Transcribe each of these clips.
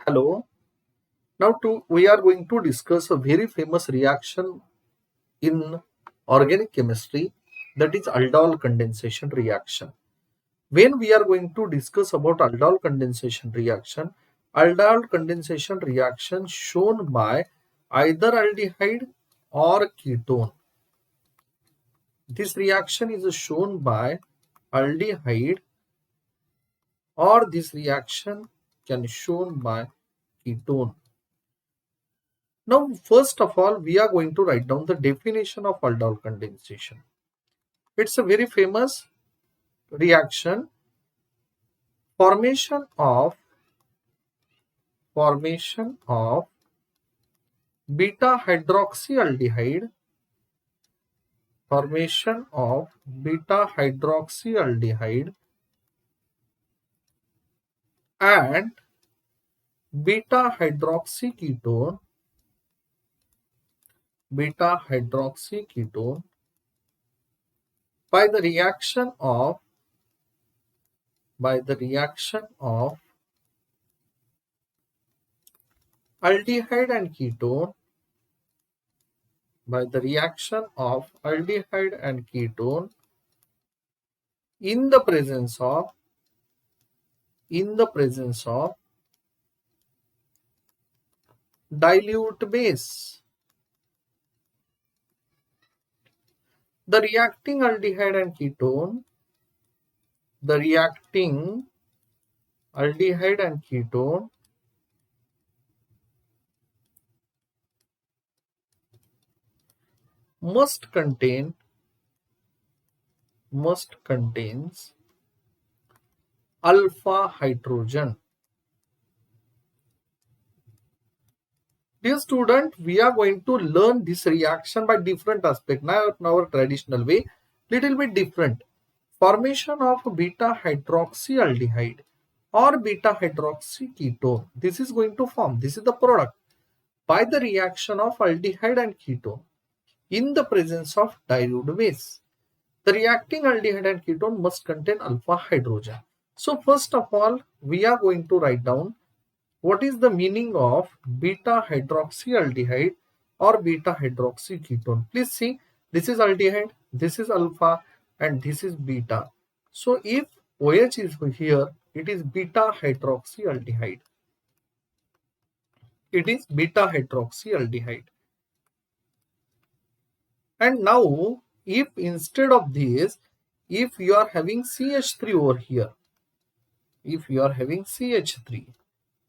Hello. We are going to discuss a very famous reaction in organic chemistry, that is aldol condensation reaction. When we are going to discuss about aldol condensation reaction shown by either aldehyde or ketone. This reaction is shown by aldehyde, or this reaction can shown by ketone. Now, first of all, we are going to write down the definition of aldol condensation. It's a very famous reaction. Formation of beta hydroxyaldehyde. Formation of beta hydroxyaldehyde and beta hydroxyketone by the reaction of aldehyde and ketone in the presence of dilute base. The reacting aldehyde and ketone must contains alpha hydrogen. Dear student, we are going to learn this reaction by different aspect. Now in our traditional way, little bit different. Formation of beta hydroxyaldehyde or beta hydroxyketone. This is going to form. This is the product by the reaction of aldehyde and ketone in the presence of dilute base. The reacting aldehyde and ketone must contain alpha hydrogen. So first of all, we are going to write down what is the meaning of beta hydroxyaldehyde or beta hydroxyketone. Please see, this is aldehyde, this is alpha, and this is beta. So if OH is here, it is beta hydroxyaldehyde. And now, if instead of this, if you are having CH3 over here,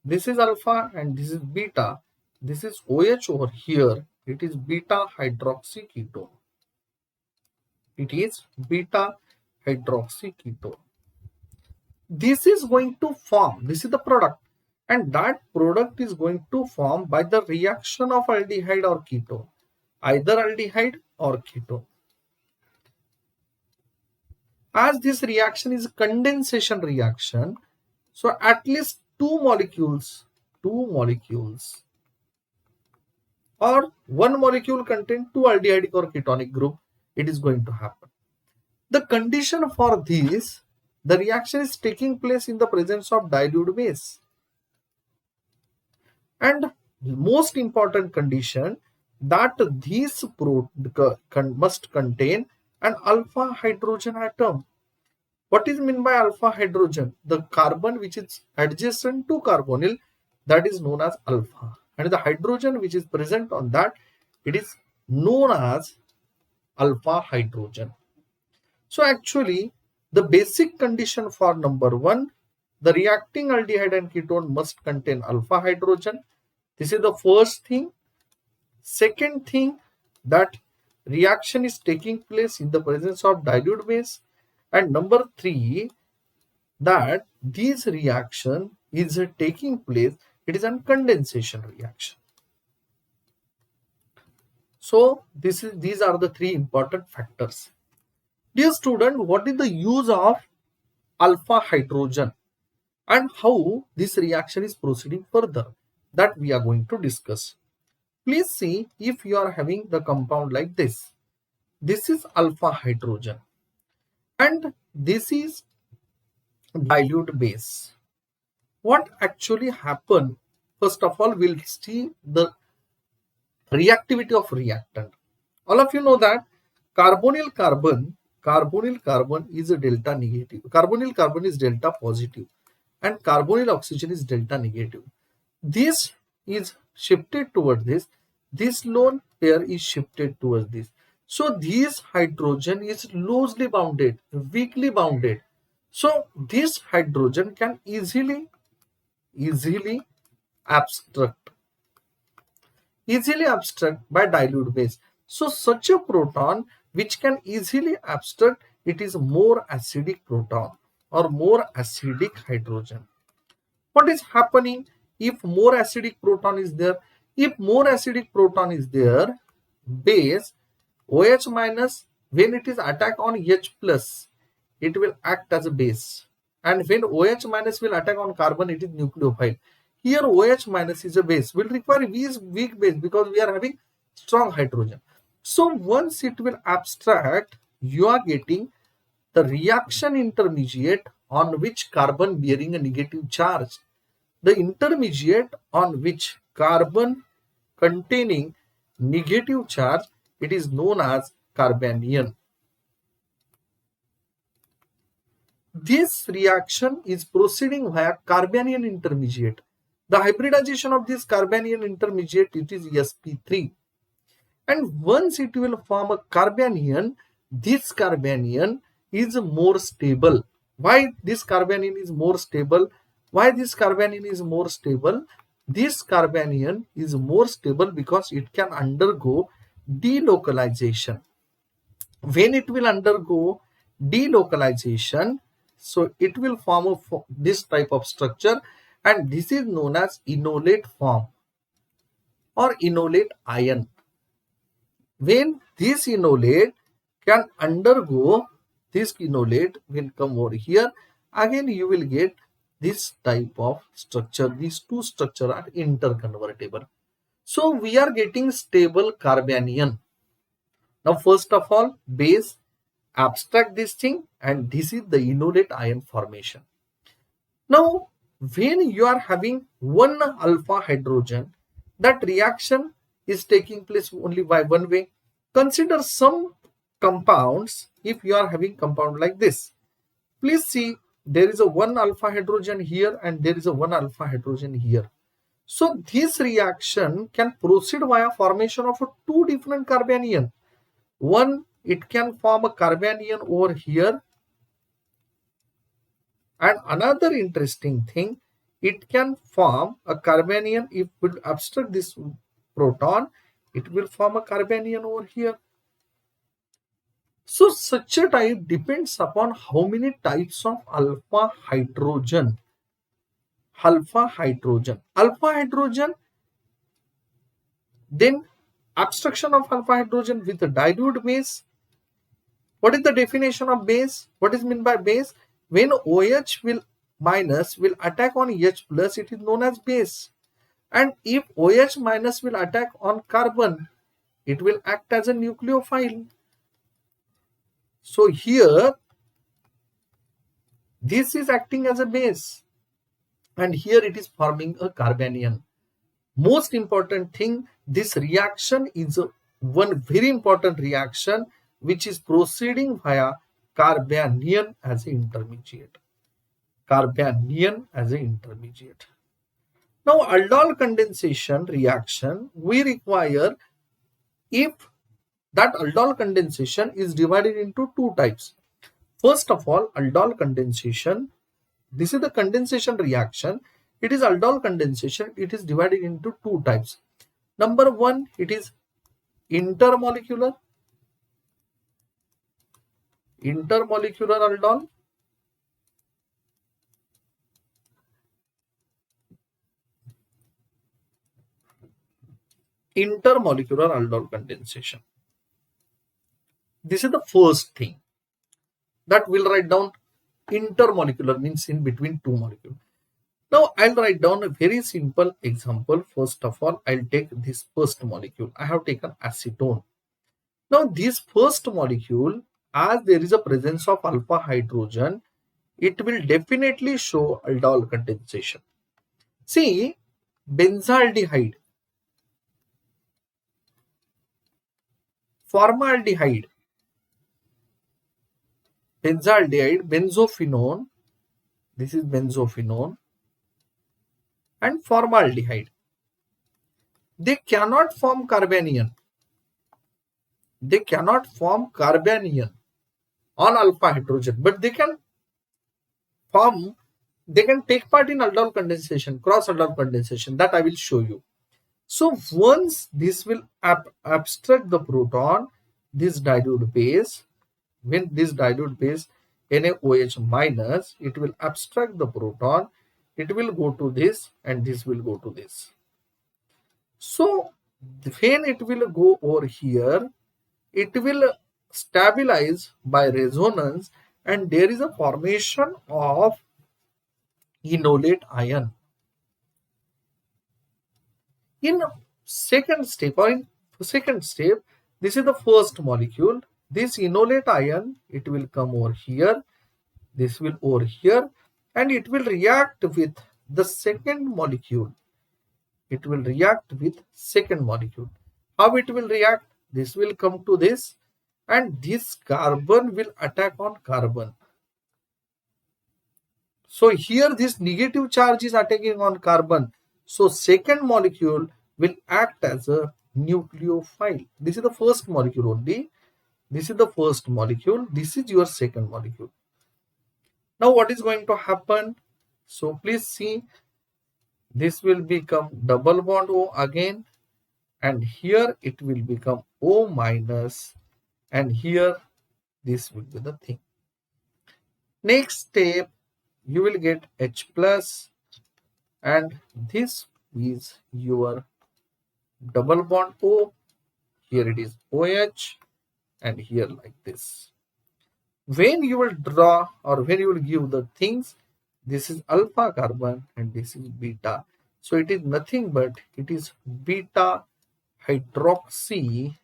this is alpha and this is beta, this is OH over here, it is beta hydroxyketone. This is going to form, this is the product, and that product is going to form by the reaction of aldehyde or ketone, either aldehyde or ketone. As this reaction is a condensation reaction, so at least two molecules or one molecule contain two aldehydic or ketonic group, it is going to happen. The condition for this, the reaction is taking place in the presence of dilute base. And most important condition, that this must contain an alpha hydrogen atom. What is meant by alpha hydrogen? The carbon which is adjacent to carbonyl, that is known as alpha, and the hydrogen which is present on that, it is known as alpha hydrogen. So actually, the basic condition for number one, the reacting aldehyde and ketone must contain alpha hydrogen. This is the first thing. Second thing, that reaction is taking place in the presence of dilute base. And number three, that this reaction is taking place, it is a condensation reaction. So these are the three important factors. Dear student, what is the use of alpha hydrogen and how this reaction is proceeding further? That we are going to discuss. Please see, if you are having the compound like this, this is alpha hydrogen and this is dilute base. What actually happen First of all, we'll see the reactivity of reactant. All of you know that carbonyl carbon is a delta negative. Carbonyl carbon is delta positive and carbonyl oxygen is delta negative. This is shifted towards this. This lone pair is shifted towards this. So this hydrogen is loosely bounded, weakly bounded. So this hydrogen can easily abstract by dilute base. So such a proton which can easily abstract, it is more acidic proton or more acidic hydrogen. What is happening if more acidic proton is there? If more acidic proton is there, base OH minus, when it is attack on H plus, it will act as a base. And when OH minus will attack on carbon, it is nucleophile. Here OH minus is a base. Will require weak base because we are having strong hydrogen. So once it will abstract, you are getting the reaction intermediate on which carbon bearing a negative charge. The intermediate on which carbon containing negative charge, it is known as carbanion. This reaction is proceeding via carbanion intermediate. The hybridization of this carbanion intermediate, it is sp3. And once it will form a carbanion, this carbanion is more stable. Why this carbanion is more stable? Why this carbanion is more stable? This carbanion is more stable because it can undergo delocalization. When it will undergo delocalization, so it will form this type of structure, and this is known as enolate form or enolate ion. When this enolate can undergo, this enolate will come over here, again you will get this type of structure. These two structures are interconvertible. So we are getting stable carbanion. Now first of all, base abstract this thing, and this is the enolate ion formation. Now when you are having one alpha hydrogen, that reaction is taking place only by one way. Consider some compounds. If you are having compound like this, please see there is a one alpha hydrogen here and there is a one alpha hydrogen here. So this reaction can proceed via formation of two different carbanion. One, it can form a carbanion over here, and another interesting thing, it can form a carbanion. If we abstract this proton, it will form a carbanion over here. So such a type depends upon how many types of alpha hydrogen. Alpha hydrogen, then abstraction of alpha hydrogen with a dilute base. What is the definition of base? What is meant by base? When OH will minus will attack on H plus, it is known as base. And if OH minus will attack on carbon, it will act as a nucleophile. So here, this is acting as a base, and here it is forming a carbanion. Most important thing, this reaction is one very important reaction which is proceeding via carbanion as an intermediate. Carbanion as an intermediate. Now aldol condensation reaction, we require, if that aldol condensation is divided into two types. First of all, aldol condensation, this is the condensation reaction. It is aldol condensation. It is divided into two types. Number one, it is intermolecular aldol. Intermolecular aldol condensation. This is the first thing that we'll write down. Intermolecular means in between two molecules. Now I'll write down a very simple example. First of all, I'll take this first molecule. I have taken acetone. Now this first molecule, as there is a presence of alpha hydrogen, it will definitely show aldol condensation. See, benzaldehyde, formaldehyde, benzaldehyde, benzophenone, this is benzophenone, and formaldehyde. They cannot form carbanion. They cannot form carbanion on alpha hydrogen, but they can form, they can take part in aldol condensation, cross aldol condensation, that I will show you. So once this will abstract the proton, this dilute base, when this dilute base NaOH minus, it will abstract the proton, it will go to this and this will go to this. So when it will go over here, it will stabilize by resonance and there is a formation of enolate ion. In second step, this is the first molecule. This enolate ion, it will come over here, this will over here, and it will react with the second molecule. It will react with second molecule. How it will react? This will come to this, and this carbon will attack on carbon. So here this negative charge is attacking on carbon. So second molecule will act as a nucleophile. This is the first molecule only. This is the first molecule. This is your second molecule. Now what is going to happen? So please see, this will become double bond O again, and here it will become O minus, and here this will be the thing. Next step, you will get H plus, and this is your double bond O. Here it is OH, and here like this. When you will draw or when you will give the things, this is alpha carbon and this is beta. So it is nothing but it is beta hydroxy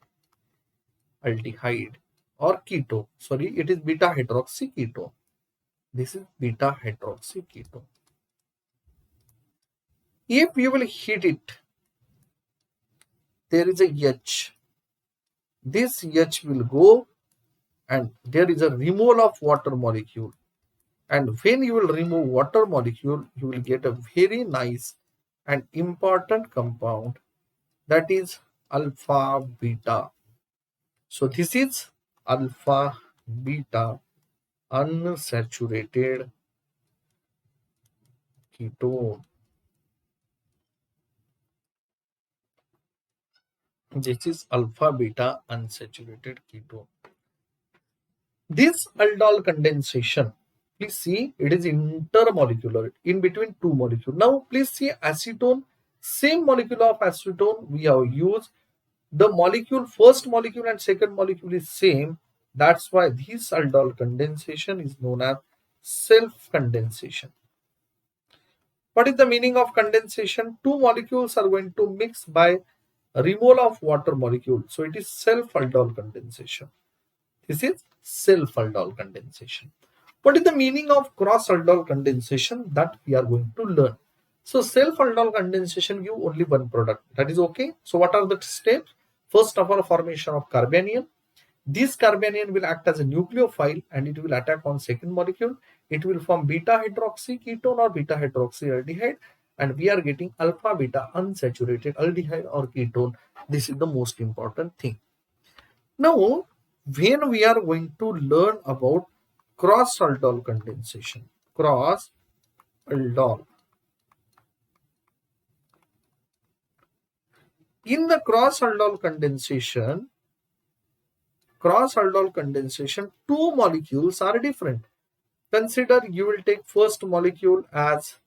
aldehyde or ketone. Sorry, it is beta hydroxy ketone. This is beta hydroxy ketone. If you will hit it, there is a H. This H will go and there is a removal of water molecule. And when you will remove water molecule, you will get a very nice and important compound, that is alpha beta. So this is alpha beta unsaturated ketone. This is alpha beta unsaturated ketone. This aldol condensation, please see, it is intermolecular, in between two molecules. Now please see acetone, same molecule of acetone we have used. The molecule, first molecule and second molecule is same. That's why this aldol condensation is known as self-condensation. What is the meaning of condensation? Two molecules are going to mix by removal of water molecule. So it is self-aldol condensation. This is self-aldol condensation. What is the meaning of cross-aldol condensation? That we are going to learn. So self-aldol condensation give only one product. That is okay. So what are the steps? First of all, formation of carbanion. This carbanion will act as a nucleophile and it will attack on second molecule. It will form beta hydroxy ketone or beta hydroxy aldehyde, and we are getting alpha beta unsaturated aldehyde or ketone. This is the most important thing. Now, when we are going to learn about cross-aldol condensation, cross-aldol. In the cross-aldol condensation, two molecules are different. Consider you will take first molecule as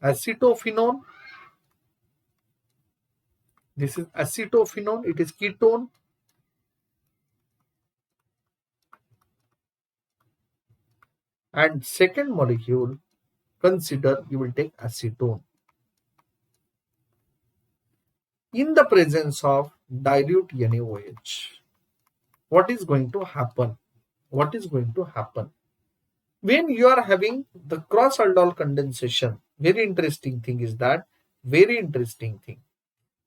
acetophenone. This is acetophenone, it is ketone. And second molecule, consider you will take acetone. In the presence of dilute NaOH, what is going to happen? What is going to happen? When you are having the cross-aldol condensation, very interesting thing is that Very interesting thing.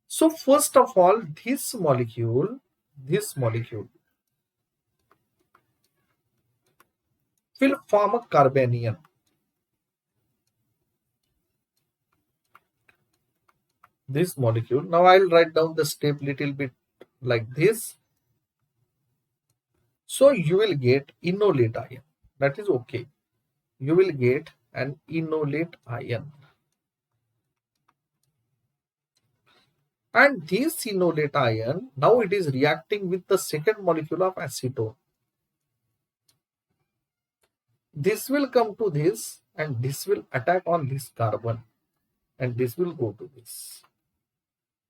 So first of all, this molecule will form a carbanion. This molecule. Now I'll write down the step little bit like this. So you will get enolate ion. That is okay. You will get an enolate ion. And this enolate ion, now it is reacting with the second molecule of acetone. This will come to this and this will attack on this carbon and this will go to this.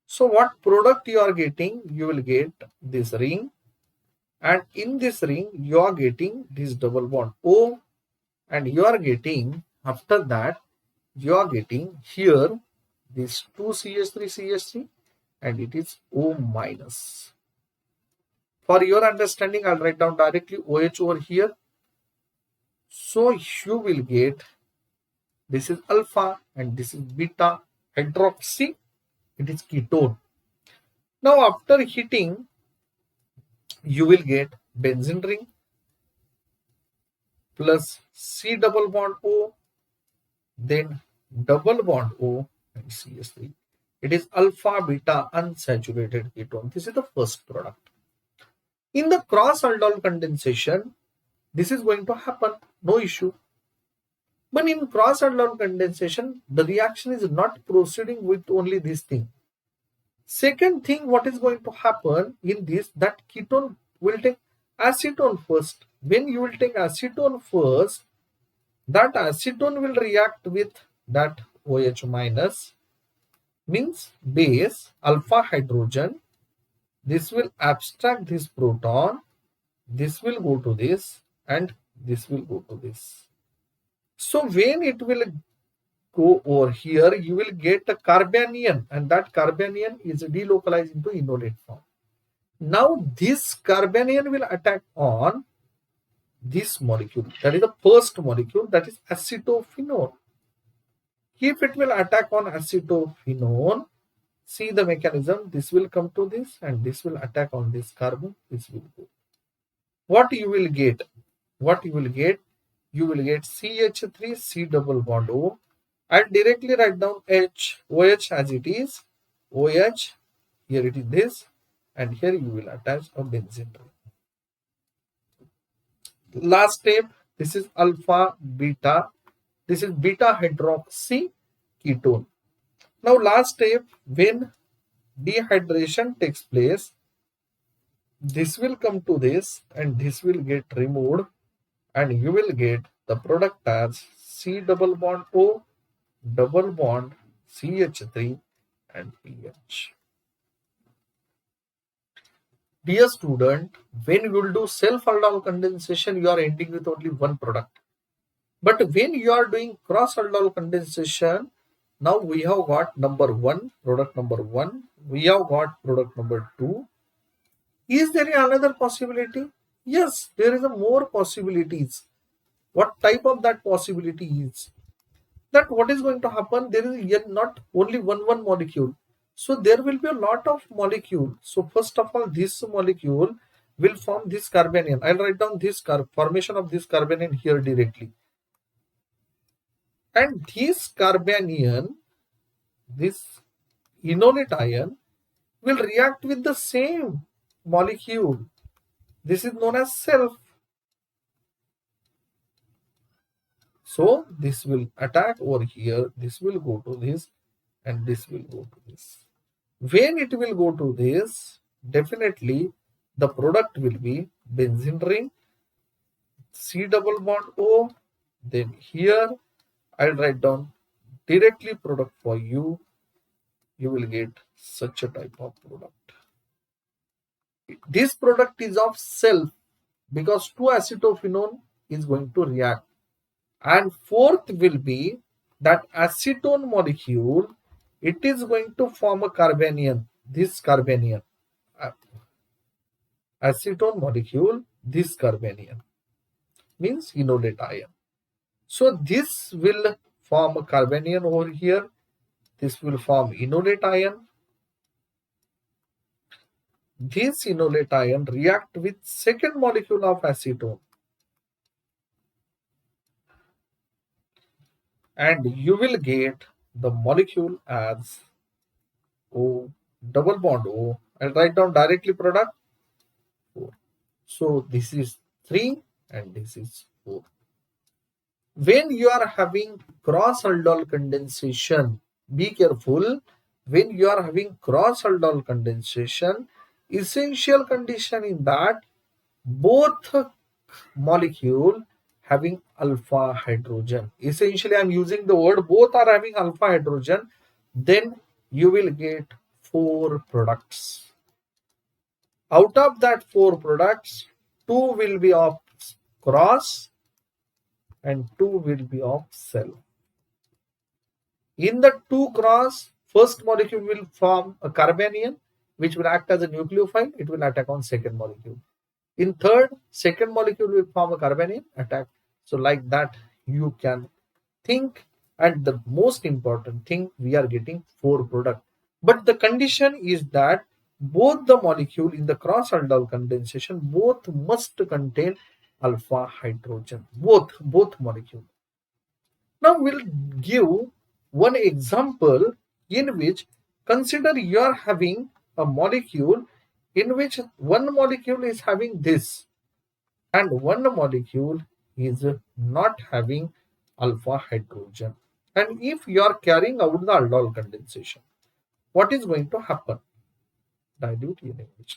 So what product you are getting? You will get this ring, and in this ring you are getting this double bond O, and you are getting, after that you are getting here this 2CH3CH3 and it is O minus. For your understanding, I'll write down directly OH over here. So you will get, this is alpha and this is beta hydroxy, it is ketone. Now after heating, you will get benzene ring plus C double bond O, then double bond O and CH3. It is alpha beta unsaturated ketone. This is the first product. In the cross aldol condensation, this is going to happen, no issue. But in cross aldol condensation, the reaction is not proceeding with only this thing. Second thing, what is going to happen in this, that ketone will take acetone first. When you will take acetone first, that acetone will react with that OH minus, means base alpha hydrogen. This will abstract this proton, this will go to this and this will go to this. So when it will go over here, you will get a carbanion, and that carbanion is delocalized into enolate form. Now this carbanion will attack on this molecule, that is the first molecule, that is acetophenone. If it will attack on acetophenone, see the mechanism, this will come to this and this will attack on this carbon, this will go. What you will get? You will get CH3 C double bond O. I'll directly write down OH as it is. OH, here it is this, and here you will attach a benzene ring. Last step, this is alpha beta. This is beta hydroxy ketone. Now last step, when dehydration takes place, this will come to this and this will get removed and you will get the product as C double bond O, double bond CH3 and PH. Dear student, when you will do self-aldol condensation, you are ending with only one product. But when you are doing cross-aldol condensation, now we have got number 1, product number 1. We have got product number 2. Is there another possibility? Yes, there is a more possibilities. What type of that possibility is? That what is going to happen? There is yet not only one molecule. So there will be a lot of molecule. So first of all, this molecule will form this carbanion. I'll write down this formation of this carbanion here directly. And this carbanion, this enolate ion, will react with the same molecule. This is known as self. So this will attack over here, this will go to this and this will go to this. When it will go to this, definitely the product will be benzene ring, C double bond O, then here I'll write down directly product for you. You will get such a type of product. This product is of self because 2-acetophenone is going to react. And fourth will be that acetone molecule, it is going to form a carbanion, this carbanion. Acetone molecule, this carbanion, means enolate ion. So this will form a carbanion over here. This will form enolate ion. This enolate ion react with second molecule of acetone, and you will get the molecule as O double bond O. I'll write down directly product 4. So this is 3 and this is 4. When you are having cross aldol condensation, be careful. When you are having cross aldol condensation, essential condition in that both molecule having alpha hydrogen. Essentially, I'm using the word both are having alpha hydrogen. Then you will get 4 products. Out of that 4 products, 2 will be of cross and 2 will be of self. In the 2 cross, first molecule will form a carbanion, which will act as a nucleophile. It will attack on second molecule. In third, second molecule will form a carbanion, attack. So like that you can think, and the most important thing, we are getting 4 products. But the condition is that both the molecule in the cross aldol condensation, both must contain alpha hydrogen. Both molecule. Now we'll give one example in which, consider you are having a molecule in which one molecule is having this and one molecule is not having alpha hydrogen. And if you are carrying out the aldol condensation, what is going to happen? Dilute NaOH.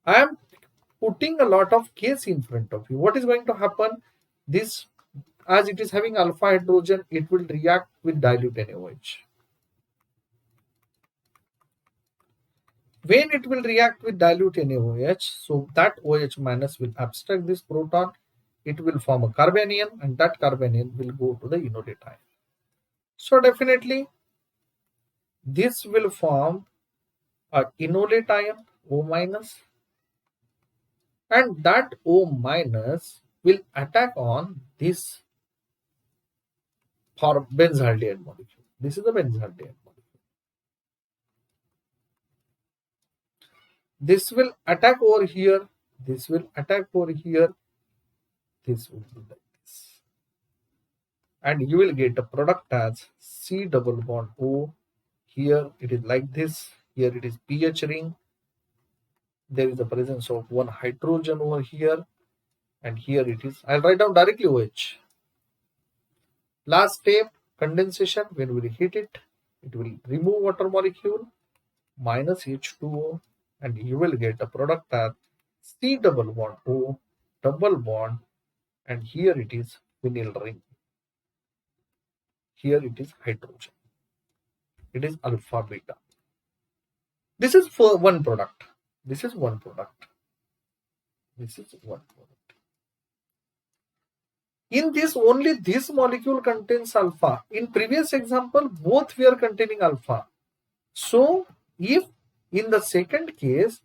I am putting a lot of case in front of you. What is going to happen? This, as it is having alpha hydrogen, it will react with dilute NaOH. When it will react with dilute NaOH, so that OH minus will abstract this proton, it will form a carbanion, and that carbanion will go to the enolate ion. So definitely this will form a enolate ion, O minus, and that O minus will attack on this benzaldehyde molecule. This is a benzaldehyde molecule. This will attack over here. This will attack over here. This will be like this. And you will get a product as C double bond O. Here it is like this. Here it is pH ring. There is the presence of one hydrogen over here. And here it is. I'll write down directly OH. Last step, condensation. When we heat it, it will remove water molecule minus H2O, and you will get a product as C double bond O double bond, and here it is vinyl ring. Here it is hydrogen. It is alpha beta. This is for one product. This is one product. This is one product. In this, only this molecule contains alpha. In previous example, both were containing alpha. So, if in the second case,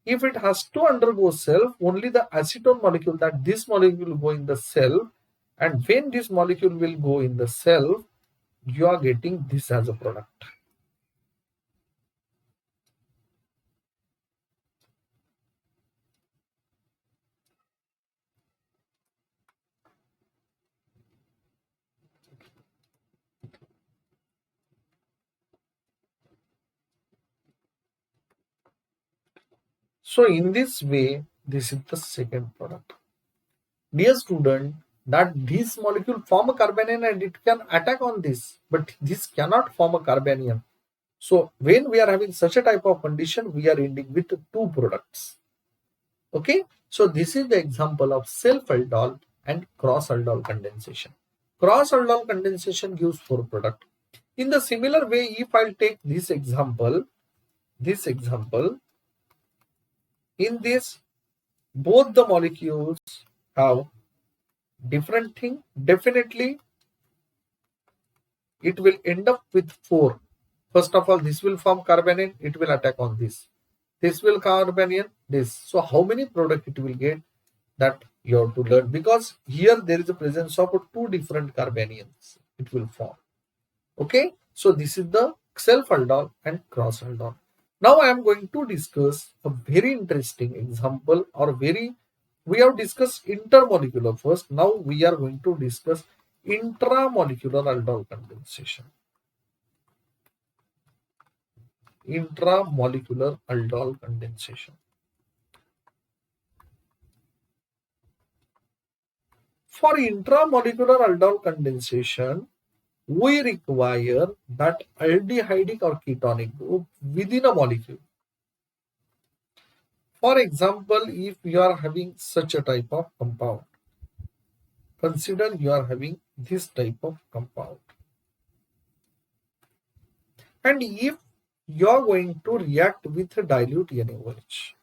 if it has to undergo self, only the acetone molecule, that this molecule will go in the self, and when this molecule will go in the self, you are getting this as a product. So in this way, this is the second product. Dear student, that this molecule form a carbanion and it can attack on this, but this cannot form a carbanion. So when we are having such a type of condition, we are ending with 2 products. Okay, so this is the example of self-aldol and cross-aldol condensation. Cross-aldol condensation gives 4 products. In the similar way, if I'll take this example, in this, both the molecules have different thing. Definitely, it will end up with 4. First of all, this will form carbanion, it will attack on this. This will carbanion, this. So how many products it will get, that you have to learn, because here there is a presence of 2 different carbanions it will form. Okay, So this is the self aldol and cross aldol. Now I am going to discuss a very interesting example, or we have discussed intermolecular first. Now we are going to discuss intramolecular aldol condensation. Intramolecular aldol condensation. For intramolecular aldol condensation, we require that aldehydic or ketonic group within a molecule. For example, if you are having such a type of compound, consider you are having this type of compound. And if you are going to react with dilute NaOH,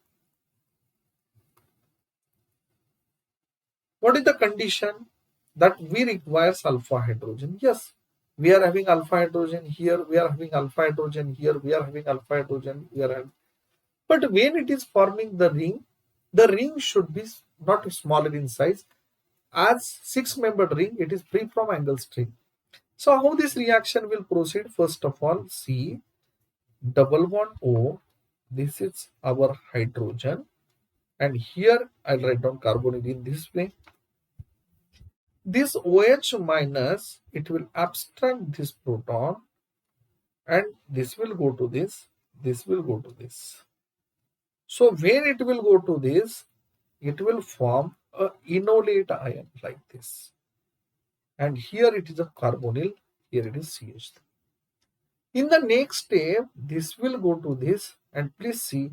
what is the condition? That we require alpha hydrogen? Yes, we are having alpha hydrogen here, we are having alpha hydrogen here, we are having alpha hydrogen, we are having. But when it is forming the ring should be not smaller in size. As 6-membered ring, it is free from angle strain. So how this reaction will proceed? First of all, see, double bond O, this is our hydrogen, and here I'll write down carbonyl in this way. This OH minus, it will abstract this proton, and this will go to this will go to this. So when it will go to this, it will form a enolate ion like this. And here it is a carbonyl, here it is CH3. In the next step, this will go to this, and please see,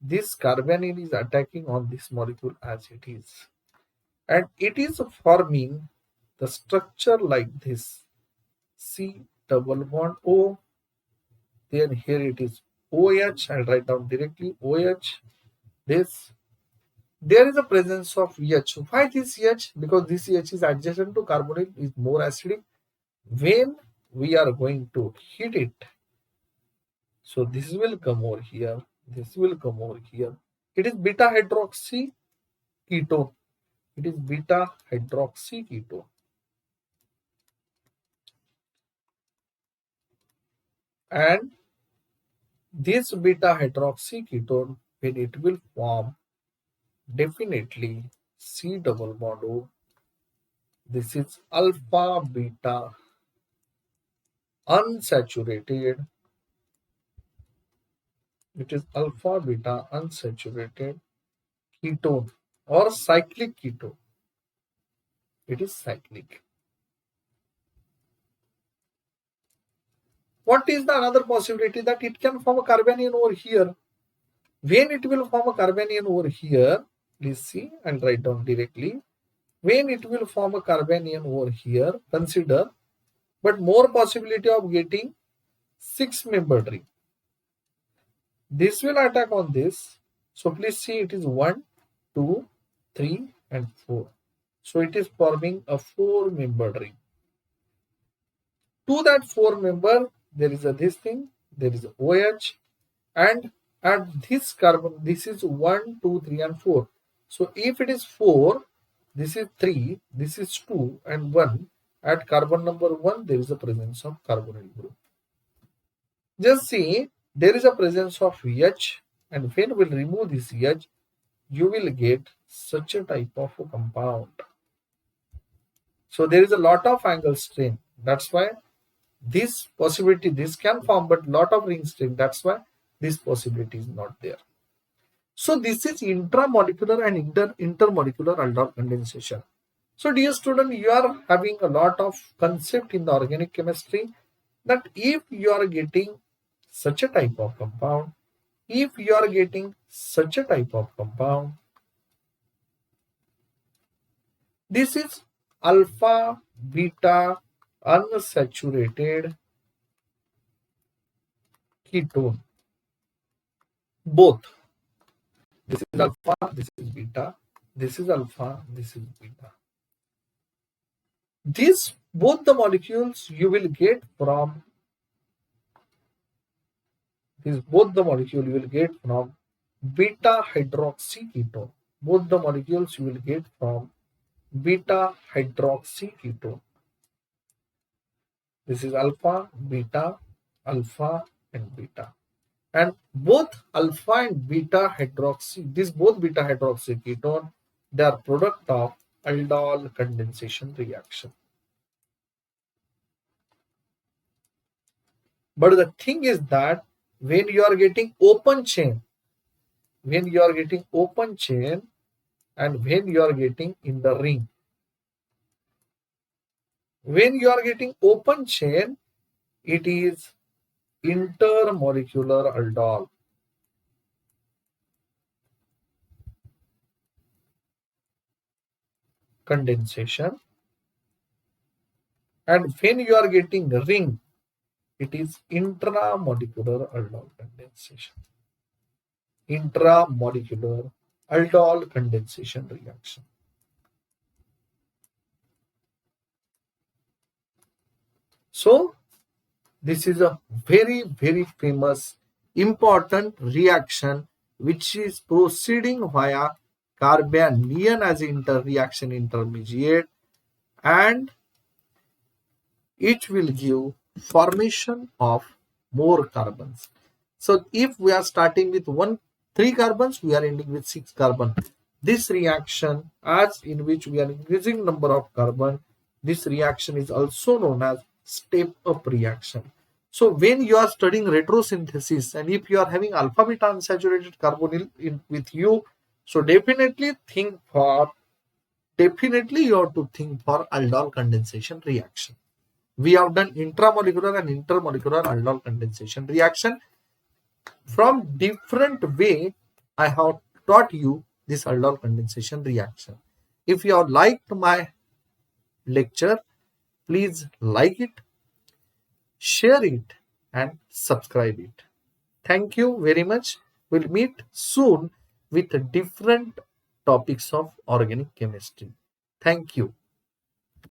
this carbonyl is attacking on this molecule as it is. And it is forming the structure like this. C double bond O, then here it is OH, I'll write down directly OH, this. There is a presence of H. Why this H? Because this H is adjacent to carbonyl, is more acidic. When we are going to heat it, so this will come over here, this will come over here. It is beta hydroxy ketone. It is beta hydroxy ketone. And this beta hydroxy ketone, when it will form, definitely C double bond O. This is alpha beta unsaturated. It is alpha beta unsaturated ketone or cyclic ketone. It is cyclic. What is the another possibility? That it can form a carbanion over here. When it will form a carbanion over here, please see, and write down directly. When it will form a carbanion over here, consider, but more possibility of getting 6-membered ring. This will attack on this. So please see, it is 1, 2, 3, and 4. So it is forming a 4-membered ring. To that 4-member, there is a this thing, there is a OH, and at this carbon, this is 1, 2, 3, and 4. So if it is 4, this is 3, this is 2, and 1. At carbon number 1, there is a presence of carbonyl group. Just see, there is a presence of H, and when we will remove this H, you will get such a type of a compound. So there is a lot of angle strain. That's why this possibility, this can form, but lot of ring strain. That's why this possibility is not there. So this is intramolecular and intermolecular aldol condensation. So dear student, you are having a lot of concept in the organic chemistry, that if you are getting such a type of compound, this is alpha beta unsaturated ketone. Both. This is alpha, this is beta, this is alpha, this is beta. These both the molecules you will get from beta hydroxy ketone. Both the molecules you will get from beta hydroxy ketone. This is alpha, beta, and beta. And both alpha and beta hydroxy, these both beta hydroxy ketone, they are product of aldol condensation reaction. But the thing is that when you are getting open chain, and when you are getting in the ring, when you are getting open chain, it is intermolecular aldol. Condensation, and when you are getting ring, it is intramolecular aldol condensation. Intramolecular aldol condensation reaction. So this is a very, very famous, important reaction which is proceeding via carbanion as reaction intermediate, and it will give formation of more carbons. So if we are starting with 3 carbons, we are ending with 6 carbon. This reaction, as in which we are increasing number of carbon, this reaction is also known as step up reaction. So when you are studying retrosynthesis, and if you are having alpha beta unsaturated carbonyl with you, so definitely you have to think for aldol condensation reaction. We have done intramolecular and intermolecular aldol condensation reaction. From different way, I have taught you this aldol condensation reaction. If you have liked my lecture, please like it, share it, and subscribe it. Thank you very much. We'll meet soon with different topics of organic chemistry. Thank you.